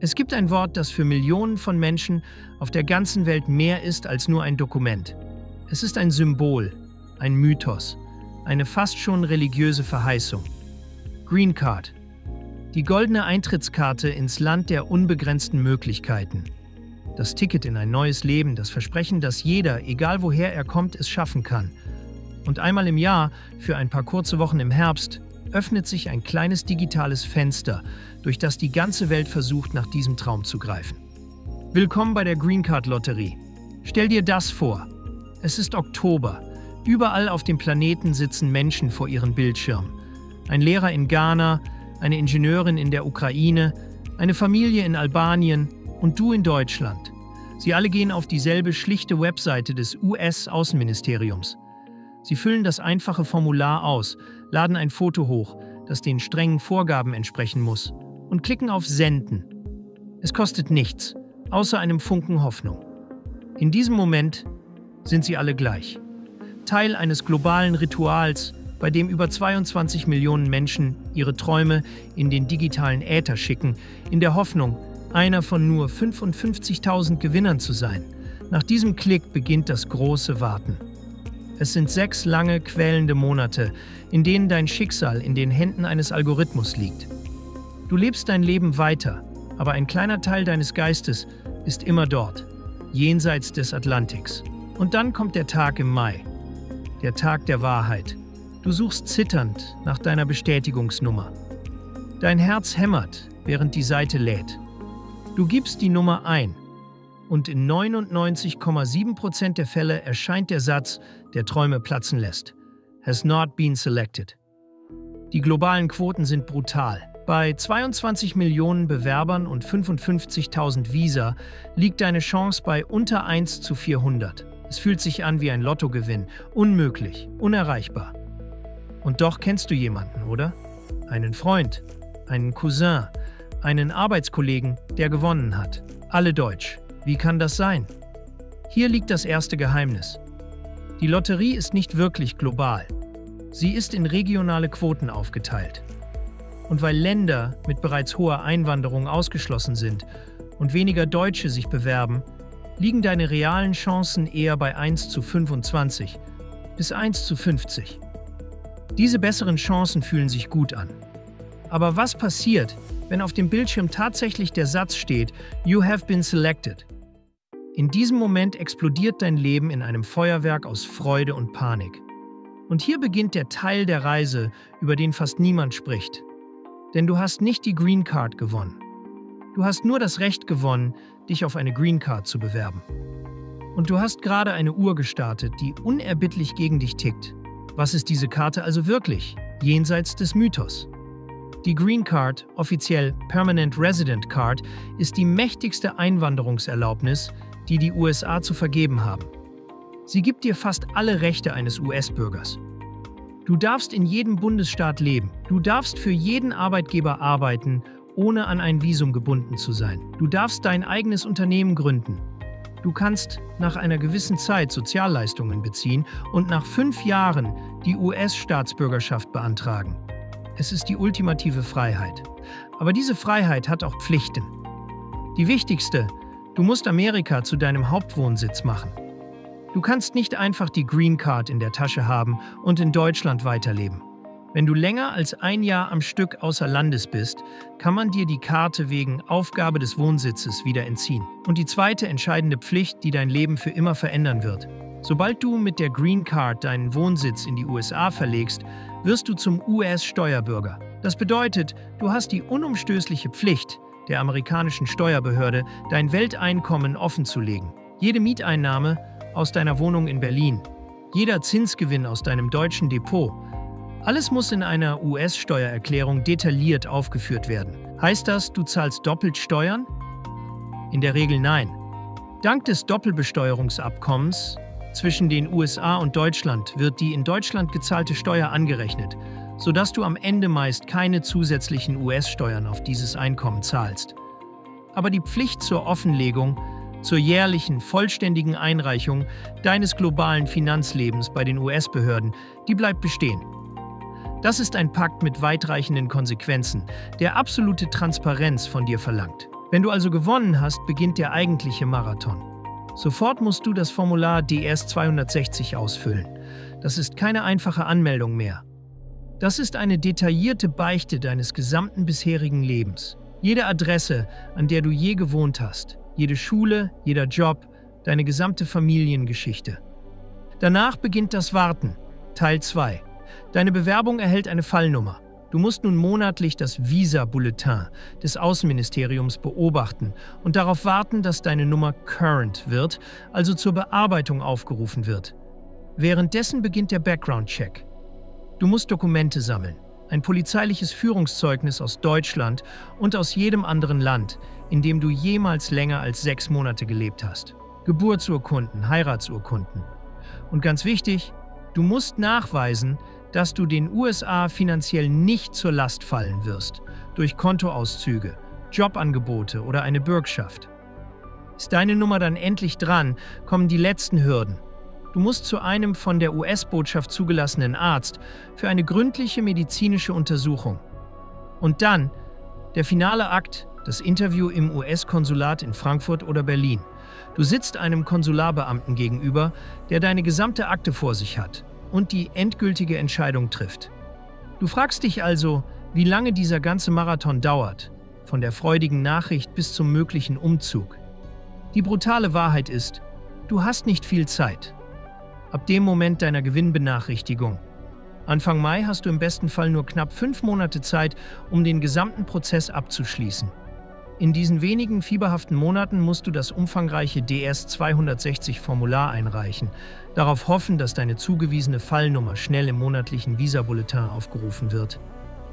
Es gibt ein Wort, das für Millionen von Menschen auf der ganzen Welt mehr ist als nur ein Dokument. Es ist ein Symbol, ein Mythos, eine fast schon religiöse Verheißung. Green Card. Die goldene Eintrittskarte ins Land der unbegrenzten Möglichkeiten. Das Ticket in ein neues Leben, das Versprechen, dass jeder, egal woher er kommt, es schaffen kann. Und einmal im Jahr, für ein paar kurze Wochen im Herbst, öffnet sich ein kleines digitales Fenster, durch das die ganze Welt versucht, nach diesem Traum zu greifen. Willkommen bei der Green Card Lotterie. Stell dir das vor. Es ist Oktober. Überall auf dem Planeten sitzen Menschen vor ihren Bildschirmen. Ein Lehrer in Ghana, eine Ingenieurin in der Ukraine, eine Familie in Albanien und du in Deutschland. Sie alle gehen auf dieselbe schlichte Webseite des US-Außenministeriums. Sie füllen das einfache Formular aus, laden ein Foto hoch, das den strengen Vorgaben entsprechen muss, und klicken auf Senden. Es kostet nichts, außer einem Funken Hoffnung. In diesem Moment sind sie alle gleich. Teil eines globalen Rituals, bei dem über 22 Millionen Menschen ihre Träume in den digitalen Äther schicken, in der Hoffnung, einer von nur 55.000 Gewinnern zu sein. Nach diesem Klick beginnt das große Warten. Es sind 6 lange, quälende Monate, in denen dein Schicksal in den Händen eines Algorithmus liegt. Du lebst dein Leben weiter, aber ein kleiner Teil deines Geistes ist immer dort, jenseits des Atlantiks. Und dann kommt der Tag im Mai, der Tag der Wahrheit. Du suchst zitternd nach deiner Bestätigungsnummer. Dein Herz hämmert, während die Seite lädt. Du gibst die Nummer ein. Und in 99,7% der Fälle erscheint der Satz, der Träume platzen lässt. Has not been selected. Die globalen Quoten sind brutal. Bei 22 Millionen Bewerbern und 55.000 Visa liegt deine Chance bei unter 1 zu 400. Es fühlt sich an wie ein Lottogewinn. Unmöglich, unerreichbar. Und doch kennst du jemanden, oder? Einen Freund, einen Cousin, einen Arbeitskollegen, der gewonnen hat. Alle deutsch. Wie kann das sein? Hier liegt das erste Geheimnis. Die Lotterie ist nicht wirklich global. Sie ist in regionale Quoten aufgeteilt. Und weil Länder mit bereits hoher Einwanderung ausgeschlossen sind und weniger Deutsche sich bewerben, liegen deine realen Chancen eher bei 1 zu 25 bis 1 zu 50. Diese besseren Chancen fühlen sich gut an. Aber was passiert, wenn auf dem Bildschirm tatsächlich der Satz steht, You have been selected? In diesem Moment explodiert dein Leben in einem Feuerwerk aus Freude und Panik. Und hier beginnt der Teil der Reise, über den fast niemand spricht. Denn du hast nicht die Green Card gewonnen. Du hast nur das Recht gewonnen, dich auf eine Green Card zu bewerben. Und du hast gerade eine Uhr gestartet, die unerbittlich gegen dich tickt. Was ist diese Karte also wirklich, jenseits des Mythos? Die Green Card, offiziell Permanent Resident Card, ist die mächtigste Einwanderungserlaubnis, die die USA zu vergeben haben. Sie gibt dir fast alle Rechte eines US-Bürgers. Du darfst in jedem Bundesstaat leben. Du darfst für jeden Arbeitgeber arbeiten, ohne an ein Visum gebunden zu sein. Du darfst dein eigenes Unternehmen gründen. Du kannst nach einer gewissen Zeit Sozialleistungen beziehen und nach 5 Jahren die US-Staatsbürgerschaft beantragen. Es ist die ultimative Freiheit. Aber diese Freiheit hat auch Pflichten. Die wichtigste: Du musst Amerika zu deinem Hauptwohnsitz machen. Du kannst nicht einfach die Green Card in der Tasche haben und in Deutschland weiterleben. Wenn du länger als 1 Jahr am Stück außer Landes bist, kann man dir die Karte wegen Aufgabe des Wohnsitzes wieder entziehen. Und die zweite entscheidende Pflicht, die dein Leben für immer verändern wird. Sobald du mit der Green Card deinen Wohnsitz in die USA verlegst, wirst du zum US-Steuerbürger. Das bedeutet, du hast die unumstößliche Pflicht der amerikanischen Steuerbehörde, dein Welteinkommen offenzulegen. Jede Mieteinnahme aus deiner Wohnung in Berlin, jeder Zinsgewinn aus deinem deutschen Depot, alles muss in einer US-Steuererklärung detailliert aufgeführt werden. Heißt das, du zahlst doppelt Steuern? In der Regel nein. Dank des Doppelbesteuerungsabkommens zwischen den USA und Deutschland wird die in Deutschland gezahlte Steuer angerechnet, sodass du am Ende meist keine zusätzlichen US-Steuern auf dieses Einkommen zahlst. Aber die Pflicht zur Offenlegung, zur jährlichen, vollständigen Einreichung deines globalen Finanzlebens bei den US-Behörden, die bleibt bestehen. Das ist ein Pakt mit weitreichenden Konsequenzen, der absolute Transparenz von dir verlangt. Wenn du also gewonnen hast, beginnt der eigentliche Marathon. Sofort musst du das Formular DS 260 ausfüllen. Das ist keine einfache Anmeldung mehr. Das ist eine detaillierte Beichte deines gesamten bisherigen Lebens. Jede Adresse, an der du je gewohnt hast, jede Schule, jeder Job, deine gesamte Familiengeschichte. Danach beginnt das Warten, Teil 2. Deine Bewerbung erhält eine Fallnummer. Du musst nun monatlich das Visa-Bulletin des Außenministeriums beobachten und darauf warten, dass deine Nummer current wird, also zur Bearbeitung aufgerufen wird. Währenddessen beginnt der Background-Check. Du musst Dokumente sammeln, ein polizeiliches Führungszeugnis aus Deutschland und aus jedem anderen Land, in dem du jemals länger als 6 Monate gelebt hast. Geburtsurkunden, Heiratsurkunden. Und ganz wichtig, du musst nachweisen, dass du den USA finanziell nicht zur Last fallen wirst, durch Kontoauszüge, Jobangebote oder eine Bürgschaft. Ist deine Nummer dann endlich dran, kommen die letzten Hürden. Du musst zu einem von der US-Botschaft zugelassenen Arzt für eine gründliche medizinische Untersuchung. Und dann der finale Akt, das Interview im US-Konsulat in Frankfurt oder Berlin. Du sitzt einem Konsularbeamten gegenüber, der deine gesamte Akte vor sich hat und die endgültige Entscheidung trifft. Du fragst dich also, wie lange dieser ganze Marathon dauert, von der freudigen Nachricht bis zum möglichen Umzug. Die brutale Wahrheit ist, du hast nicht viel Zeit. Ab dem Moment deiner Gewinnbenachrichtigung. Anfang Mai hast du im besten Fall nur knapp 5 Monate Zeit, um den gesamten Prozess abzuschließen. In diesen wenigen fieberhaften Monaten musst du das umfangreiche DS 260 Formular einreichen, darauf hoffen, dass deine zugewiesene Fallnummer schnell im monatlichen Visa-Bulletin aufgerufen wird,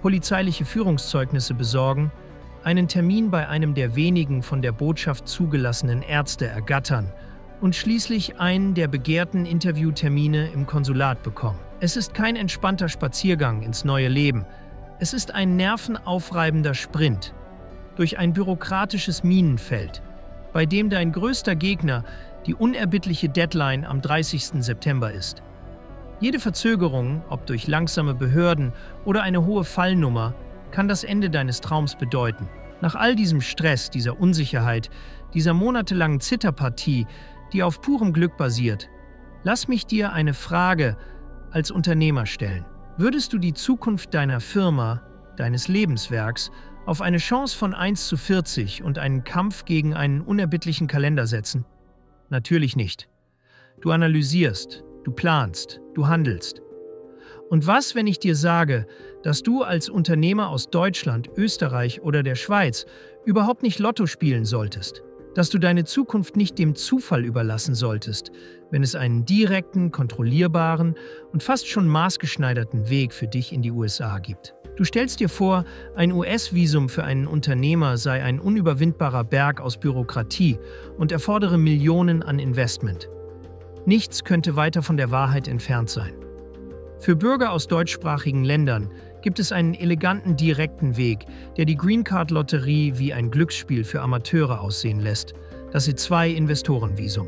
polizeiliche Führungszeugnisse besorgen, einen Termin bei einem der wenigen von der Botschaft zugelassenen Ärzte ergattern und schließlich einen der begehrten Interviewtermine im Konsulat bekommen. Es ist kein entspannter Spaziergang ins neue Leben. Es ist ein nervenaufreibender Sprint durch ein bürokratisches Minenfeld, bei dem dein größter Gegner die unerbittliche Deadline am 30. September ist. Jede Verzögerung, ob durch langsame Behörden oder eine hohe Fallnummer, kann das Ende deines Traums bedeuten. Nach all diesem Stress, dieser Unsicherheit, dieser monatelangen Zitterpartie, die auf purem Glück basiert, lass mich dir eine Frage als Unternehmer stellen. Würdest du die Zukunft deiner Firma, deines Lebenswerks, auf eine Chance von 1:40 und einen Kampf gegen einen unerbittlichen Kalender setzen? Natürlich nicht. Du analysierst, du planst, du handelst. Und was, wenn ich dir sage, dass du als Unternehmer aus Deutschland, Österreich oder der Schweiz überhaupt nicht Lotto spielen solltest? Dass du deine Zukunft nicht dem Zufall überlassen solltest, wenn es einen direkten, kontrollierbaren und fast schon maßgeschneiderten Weg für dich in die USA gibt? Du stellst dir vor, ein US-Visum für einen Unternehmer sei ein unüberwindbarer Berg aus Bürokratie und erfordere Millionen an Investment. Nichts könnte weiter von der Wahrheit entfernt sein. Für Bürger aus deutschsprachigen Ländern gibt es einen eleganten, direkten Weg, der die Green Card Lotterie wie ein Glücksspiel für Amateure aussehen lässt, das E2-Investorenvisum.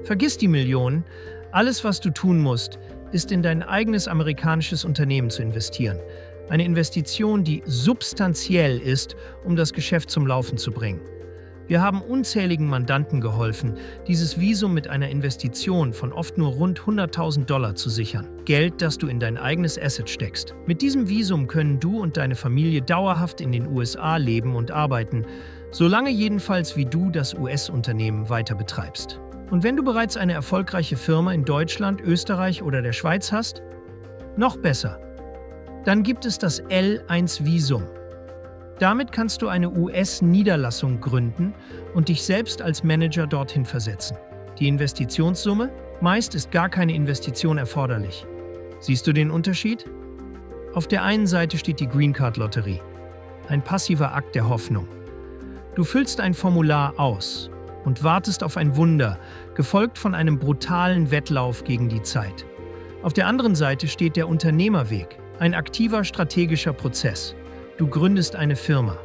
Vergiss die Millionen, alles, was du tun musst, ist in dein eigenes amerikanisches Unternehmen zu investieren. Eine Investition, die substanziell ist, um das Geschäft zum Laufen zu bringen. Wir haben unzähligen Mandanten geholfen, dieses Visum mit einer Investition von oft nur rund $100.000 zu sichern. Geld, das du in dein eigenes Asset steckst. Mit diesem Visum können du und deine Familie dauerhaft in den USA leben und arbeiten, solange jedenfalls wie du das US-Unternehmen weiter betreibst. Und wenn du bereits eine erfolgreiche Firma in Deutschland, Österreich oder der Schweiz hast? Noch besser. Dann gibt es das L1-Visum. Damit kannst du eine US-Niederlassung gründen und dich selbst als Manager dorthin versetzen. Die Investitionssumme? Meist ist gar keine Investition erforderlich. Siehst du den Unterschied? Auf der einen Seite steht die Green Card Lotterie, ein passiver Akt der Hoffnung. Du füllst ein Formular aus und wartest auf ein Wunder, gefolgt von einem brutalen Wettlauf gegen die Zeit. Auf der anderen Seite steht der Unternehmerweg, ein aktiver strategischer Prozess. Du gründest eine Firma.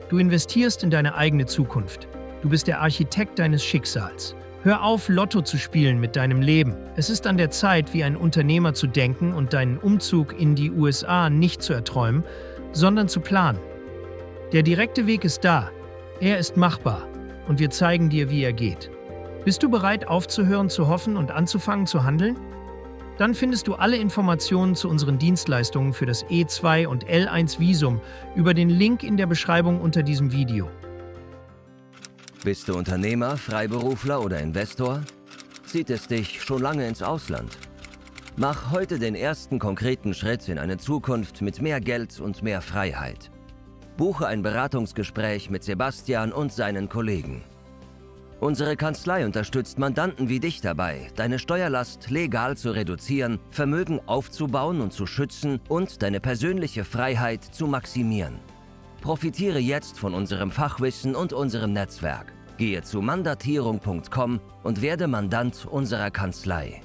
Du investierst in deine eigene Zukunft. Du bist der Architekt deines Schicksals. Hör auf, Lotto zu spielen mit deinem Leben. Es ist an der Zeit, wie ein Unternehmer zu denken und deinen Umzug in die USA nicht zu erträumen, sondern zu planen. Der direkte Weg ist da. Er ist machbar und wir zeigen dir, wie er geht. Bist du bereit, aufzuhören zu hoffen und anzufangen zu handeln? Dann findest du alle Informationen zu unseren Dienstleistungen für das E2 und L1 Visum über den Link in der Beschreibung unter diesem Video. Bist du Unternehmer, Freiberufler oder Investor? Zieht es dich schon lange ins Ausland? Mach heute den ersten konkreten Schritt in eine Zukunft mit mehr Geld und mehr Freiheit. Buche ein Beratungsgespräch mit Sebastian und seinen Kollegen. Unsere Kanzlei unterstützt Mandanten wie dich dabei, deine Steuerlast legal zu reduzieren, Vermögen aufzubauen und zu schützen und deine persönliche Freiheit zu maximieren. Profitiere jetzt von unserem Fachwissen und unserem Netzwerk. Gehe zu mandatierung.com und werde Mandant unserer Kanzlei.